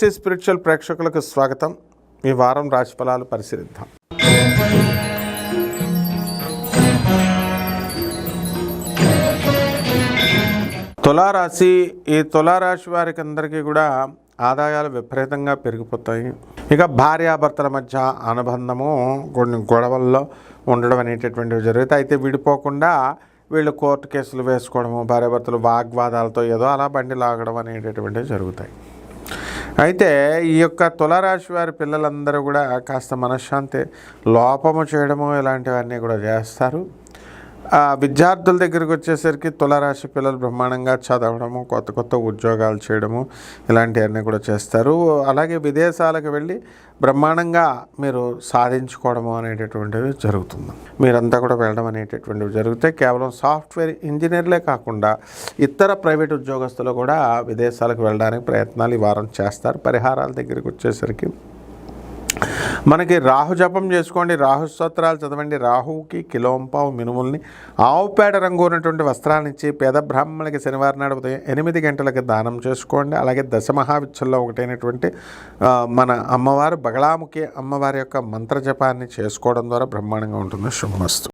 C spiritual ప్రేక్షకులకు స్వాగతం. ఈ వారం రాశిఫలాలు పరిశీలిద్దాం. తులారాశి. ఈ తులారాశి వారికి అందరికీ కూడా ఆదాయాలు విపరీతంగా పెరిగిపోతాయి. ఇక భార్యాభర్తల మధ్య అనుబంధము కొన్ని గొడవల్లో ఉండడం అనేటటువంటివి జరుగుతాయి. అయితే విడిపోకుండా వీళ్ళు కోర్టు కేసులు వేసుకోవడము, భార్యాభర్తలు వాగ్వాదాలతో ఏదో అలా బండి లాగడం అనేటటువంటివి జరుగుతాయి. అయితే ఈ యొక్క తులారాశి వారి పిల్లలందరూ కూడా కాస్త మనశ్శాంతి లోపము చేయడము ఇలాంటివన్నీ కూడా చేస్తారు. విద్యార్థుల దగ్గరికి వచ్చేసరికి తులారాశి పిల్లలు బ్రహ్మాండంగా చదవడము, కొత్త కొత్త ఉద్యోగాలు చేయడము ఇలాంటివన్నీ కూడా చేస్తారు. అలాగే విదేశాలకు వెళ్ళి బ్రహ్మాండంగా మీరు సాధించుకోవడము అనేటటువంటివి జరుగుతుంది. మీరంతా కూడా వెళ్ళడం అనేటటువంటివి జరుగుతాయి. కేవలం సాఫ్ట్వేర్ ఇంజనీర్లే కాకుండా ఇతర ప్రైవేట్ ఉద్యోగస్తులు కూడా విదేశాలకు వెళ్ళడానికి ప్రయత్నాలు ఈ వారం చేస్తారు. పరిహారాల దగ్గరికి వచ్చేసరికి మనకి రాహు జపం చేసుకోండి, రాహు స్తోత్రాలు చదవండి, రాహువుకి కిలోంపావు మినుముల్ని ఆవుపేడ రంగు ఉన్నటువంటి వస్త్రాలనిచ్చి పేద బ్రాహ్మణులకి శనివారం నాడు ఉదయం 8 గంటలకు దానం చేసుకోండి. అలాగే దశమహావిద్యల్లో ఒకటైనటువంటి మన అమ్మవారు బగళాముఖి అమ్మవారి యొక్క మంత్రజపాన్ని చేసుకోవడం ద్వారా బ్రహ్మాండంగా ఉంటుంది. శుభమస్తు.